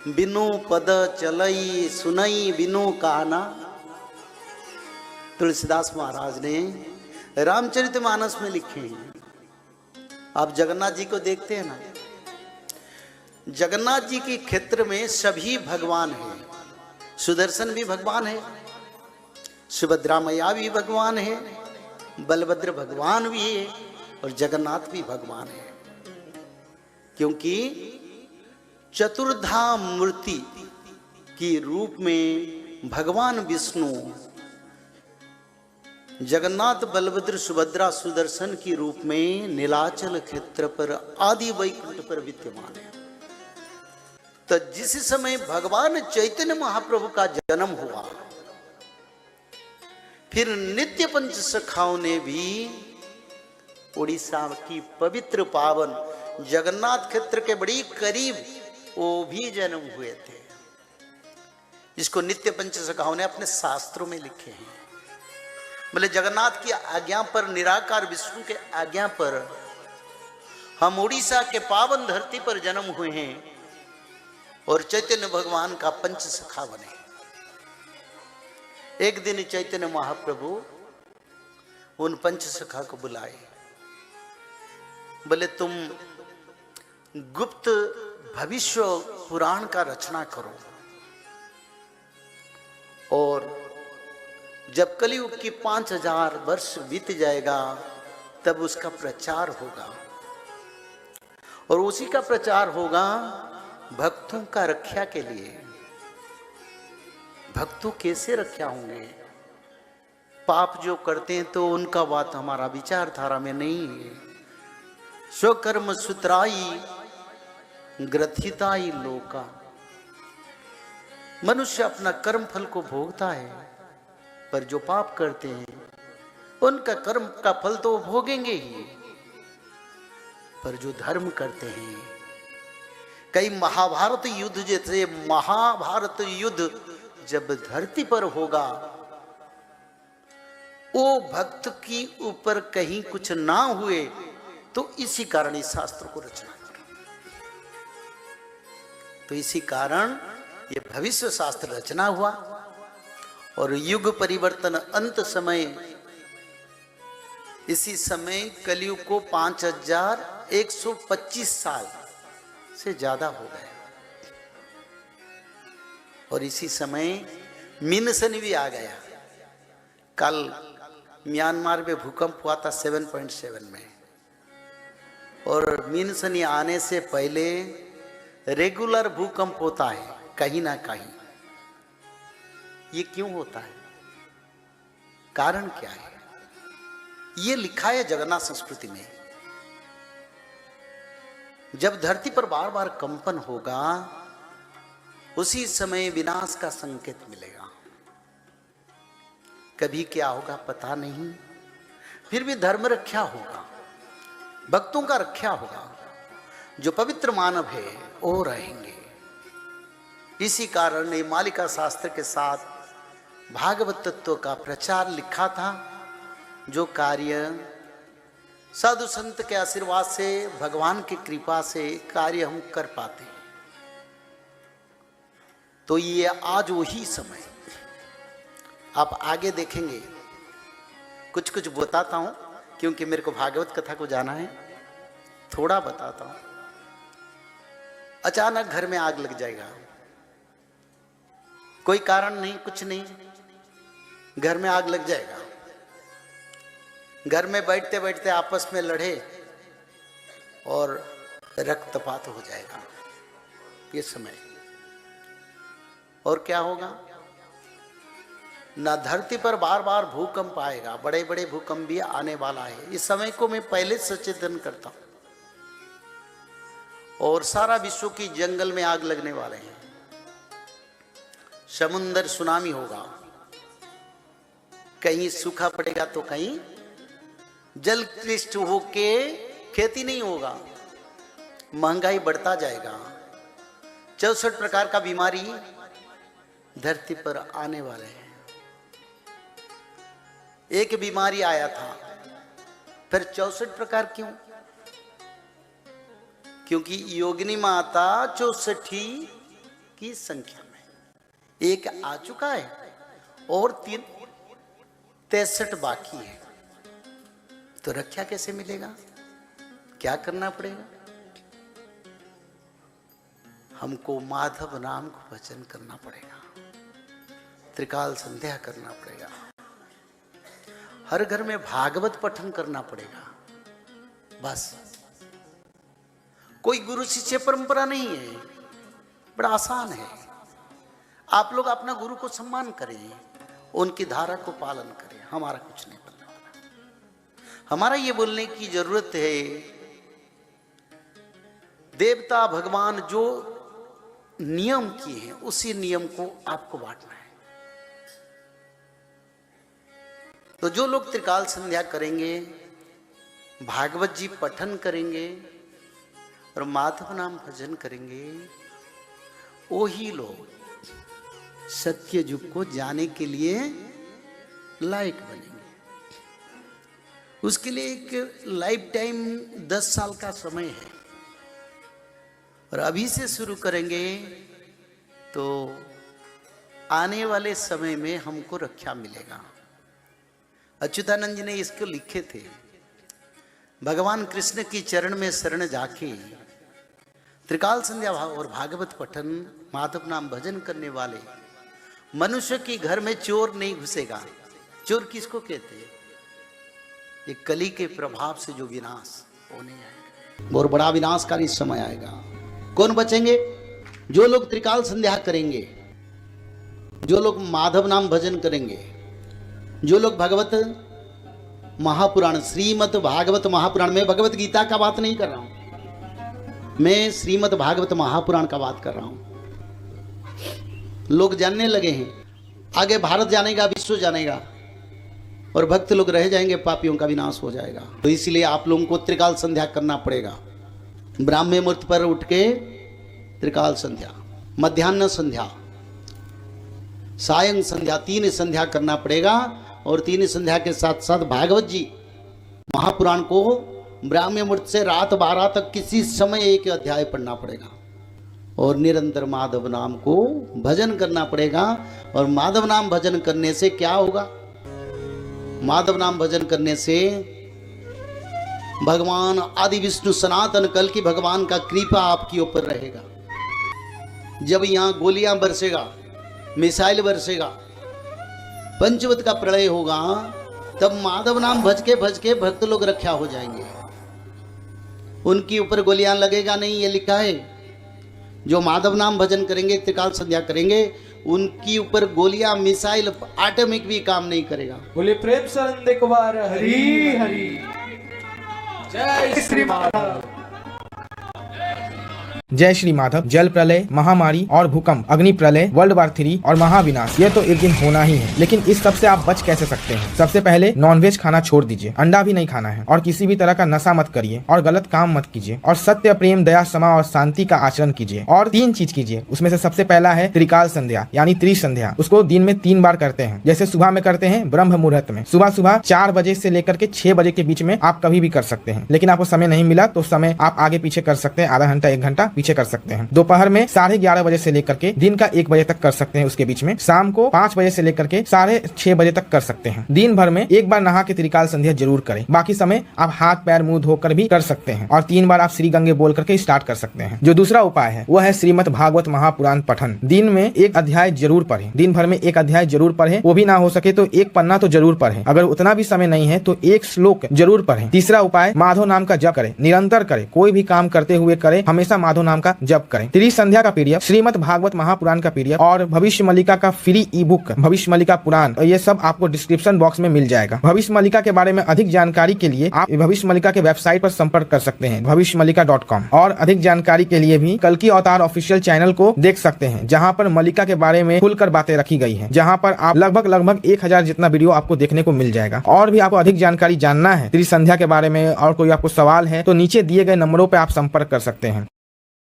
बिनु पद चलई सुनई बिनु कहना। तुलसीदास महाराज ने रामचरितमानस में लिखे हैं। आप जगन्नाथ जी को देखते हैं ना, जगन्नाथ जी के क्षेत्र में सभी भगवान हैं। सुदर्शन भी भगवान है, सुभद्रा मैया भी भगवान है, बलभद्र भगवान भी है और जगन्नाथ भी भगवान है। क्योंकि चतुर्धा मूर्ति की रूप में भगवान विष्णु जगन्नाथ बलभद्र सुभद्रा सुदर्शन की रूप में नीलाचल क्षेत्र पर आदि वैकुंठ पर विद्यमान है। तो जिस समय भगवान चैतन्य महाप्रभु का जन्म हुआ, फिर नित्य पंच सखाओं ने भी उड़ीसा की पवित्र पावन जगन्नाथ क्षेत्र के बड़ी करीब वो भी जन्म हुए थे। इसको नित्य पंच सखाओं ने अपने शास्त्रों में लिखे हैं। बोले जगन्नाथ की आज्ञा पर, निराकार विष्णु के आज्ञा पर हम उड़ीसा के पावन धरती पर जन्म हुए हैं और चैतन्य भगवान का पंच सखा बने। एक दिन चैतन्य महाप्रभु उन पंच सखा को बुलाए। बोले तुम गुप्त भविष्य पुराण का रचना करो और जब कलियुग की 5000 वर्ष बीत जाएगा तब उसका प्रचार होगा और उसी का प्रचार होगा भक्तों का रक्षा के लिए। भक्तों कैसे रक्षा होंगे? पाप जो करते हैं तो उनका बात हमारा विचारधारा में नहीं है। स्वकर्म सूत्राई ग्रथिताई लोका। मनुष्य अपना कर्म फल को भोगता है, पर जो पाप करते हैं उनका कर्म का फल तो भोगेंगे ही, पर जो धर्म करते हैं, कई महाभारत युद्ध जैसे महाभारत युद्ध जब धरती पर होगा, वो भक्त की ऊपर कहीं कुछ ना हुए, तो इसी कारण इस शास्त्र को रचना करो। तो इसी कारण ये भविष्य शास्त्र रचना हुआ और युग परिवर्तन अंत समय, इसी समय कलियुग को 5125 साल से ज्यादा हो गए और इसी समय मीनसन भी आ गया। कल म्यांमार में भूकंप हुआ था 7.7 में, और मीनसनी आने से पहले रेगुलर भूकंप होता है कहीं ना कहीं। ये क्यों होता है? कारण क्या है? ये लिखा है जगन्नाथ संस्कृति में। जब धरती पर बार बार कंपन होगा, उसी समय विनाश का संकेत मिलेगा। कभी क्या होगा पता नहीं, फिर भी धर्म रक्षा होगा, भक्तों का रक्षा होगा, जो पवित्र मानव है वो रहेंगे। इसी कारण ने मालिका शास्त्र के साथ भागवत तत्व का प्रचार लिखा था, जो कार्य साधु संत के आशीर्वाद से, भगवान की कृपा से कार्य हम कर पाते हैं। तो ये आज वही समय, आप आगे देखेंगे। कुछ कुछ बताता हूं क्योंकि मेरे को भागवत कथा को जाना है, थोड़ा बताता हूं। अचानक घर में आग लग जाएगा, कोई कारण नहीं, कुछ नहीं, घर में आग लग जाएगा। घर में बैठते बैठते आपस में लड़े और रक्तपात हो जाएगा ये समय। और क्या होगा? ना धरती पर बार बार भूकंप आएगा, बड़े बड़े भूकंप भी आने वाला है। इस समय को मैं पहले सचेतन करता हूं। और सारा विश्व की जंगल में आग लगने वाले हैं, समुद्र सुनामी होगा, कहीं सूखा पड़ेगा तो कहीं जल क्लिष्ट होके खेती नहीं होगा, महंगाई बढ़ता जाएगा, 64 प्रकार का बीमारी धरती पर आने वाले हैं। एक बीमारी आया था, फिर 64 प्रकार क्यों? क्योंकि योगिनी माता 64 की संख्या में। एक आ चुका है और 63 बाकी है। तो रक्षा कैसे मिलेगा? क्या करना पड़ेगा? हमको माधव नाम को भजन करना पड़ेगा, त्रिकाल संध्या करना पड़ेगा, हर घर में भागवत पठन करना पड़ेगा। बस कोई गुरु शिष्य परंपरा नहीं है, बड़ा आसान है। आप लोग अपना गुरु को सम्मान करें, उनकी धारा को पालन करें। हमारा कुछ नहीं बोलने वाला। हमारा ये बोलने की जरूरत है, देवता भगवान जो नियम किए हैं उसी नियम को आपको बांटना है। तो जो लोग त्रिकाल संध्या करेंगे, भागवत जी पठन करेंगे और माधव नाम भजन करेंगे, वही लोग सत्य युग को जाने के लिए लायक बनेंगे। उसके लिए एक लाइफ टाइम 10 साल का समय है, और अभी से शुरू करेंगे तो आने वाले समय में हमको रक्षा मिलेगा। अच्युतानंद जी ने इसको लिखे थे, भगवान कृष्ण की चरण में शरण जाके त्रिकाल संध्या और भागवत पठन माधव नाम भजन करने वाले मनुष्य के घर में चोर नहीं घुसेगा। चोर किसको कहते हैं? ये कली के प्रभाव से जो विनाश होने आएगा, और बड़ा विनाशकारी समय आएगा। कौन बचेंगे? जो लोग त्रिकाल संध्या करेंगे, जो लोग माधव नाम भजन करेंगे, जो लोग भगवत महापुराण, श्रीमद् भागवत महापुराण, में भगवत गीता का बात नहीं कर रहा हूं, मैं श्रीमद् भागवत महापुराण का बात कर रहा हूं। लोग जानने लगे हैं, आगे भारत जानेगा, विश्व जानेगा, और भक्त लोग रह जाएंगे, पापियों का विनाश हो जाएगा। तो इसलिए आप लोगों को त्रिकाल संध्या करना पड़ेगा। ब्राह्मण मुहूर्त पर उठ के त्रिकाल संध्या, मध्याह्न संध्या, सायं संध्या, 3 संध्या करना पड़ेगा। और 3 संध्या के साथ साथ भागवत जी महापुराण को ब्राह्मण मुहूर्त से रात 12 तक किसी समय एक अध्याय पढ़ना पड़ेगा, और निरंतर माधव नाम को भजन करना पड़ेगा। और माधव नाम भजन करने से क्या होगा? माधव नाम भजन करने से भगवान आदि विष्णु सनातन कल की भगवान का कृपा आपके ऊपर रहेगा। जब यहाँ गोलियां बरसेगा, मिसाइल बरसेगा, पंचवत का प्रलय होगा, तब माधव नाम भज के भक्त लोग रक्षा हो जाएंगे। उनके ऊपर गोलियां लगेगा नहीं, ये लिखा है। जो माधव नाम भजन करेंगे, त्रिकाल संध्या करेंगे, उनकी ऊपर गोलियां, मिसाइल, एटॉमिक भी काम नहीं करेगा। बोले प्रेम से एक बार हरि हरि, जय श्री माधव। जय श्री माधव। जल प्रलय, महामारी और भूकंप, अग्नि प्रलय, वर्ल्ड वार 3 और महाविनाश, ये तो एक दिन होना ही है। लेकिन इस सब से आप बच कैसे सकते हैं? सबसे पहले नॉनवेज खाना छोड़ दीजिए, अंडा भी नहीं खाना है, और किसी भी तरह का नशा मत करिए, और गलत काम मत कीजिए, और सत्य, प्रेम, दया, क्षमा और शांति का आचरण कीजिए। और 3 चीज कीजिए। उसमें से सबसे पहला है त्रिकाल संध्या यानी त्रिसंध्या। उसको दिन में 3 बार करते हैं। जैसे सुबह में करते हैं ब्रह्म मुहूर्त में, सुबह 4 बजे से लेकर के 6 बजे के बीच में आप कभी भी कर सकते हैं। लेकिन आपको समय नहीं मिला तो समय आप आगे पीछे कर सकते हैं, आधा घंटा 1 घंटा पीछे कर सकते हैं। दोपहर में 11:30 बजे से लेकर के दिन का 1 बजे तक कर सकते हैं। उसके बीच में शाम को 5 बजे से लेकर के 6:30 बजे तक कर सकते हैं। दिन भर में 1 बार नहा के त्रिकाल संध्या जरूर करें। बाकी समय आप हाथ पैर मुंह धोकर भी कर सकते हैं, और 3 बार आप श्री गंगे बोल करके स्टार्ट कर सकते हैं। जो दूसरा उपाय है वो है श्रीमद् भागवत महापुराण पठन। दिन में 1 अध्याय जरूर पढ़ें। दिन भर में 1 अध्याय जरूर पढ़ें। वो भी ना हो सके तो 1 पन्ना तो जरूर पढ़ें। अगर उतना भी समय नहीं है तो 1 श्लोक जरूर पढ़ें। तीसरा उपाय, माधव नाम का जप करें, निरंतर करें, कोई भी काम करते हुए करें, हमेशा माधव नाम का जप करें। त्रिसंध्या का पीडीएफ, श्रीमद् भागवत महापुराण का पीडीएफ और भविष्य मल्लिका का फ्री ई बुक भविष्य मल्लिका पुराण, ये सब आपको डिस्क्रिप्शन बॉक्स में मिल जाएगा। भविष्य मल्लिका के बारे में अधिक जानकारी के लिए आप भविष्य मल्लिका के वेबसाइट पर संपर्क कर सकते हैं, bhavishyamalika.com। और अधिक जानकारी के लिए भी कल्कि अवतार ऑफिशियल चैनल को देख सकते हैं, जहां पर मल्लिका के बारे में खुलकर बातें रखी गई है, जहां पर आप लगभग 1000 जितना वीडियो आपको देखने को मिल जाएगा। और भी आपको अधिक जानकारी जानना है त्रिसंध्या के बारे में और कोई आपको सवाल है तो नीचे दिए गए नंबरों पर आप संपर्क कर सकते हैं।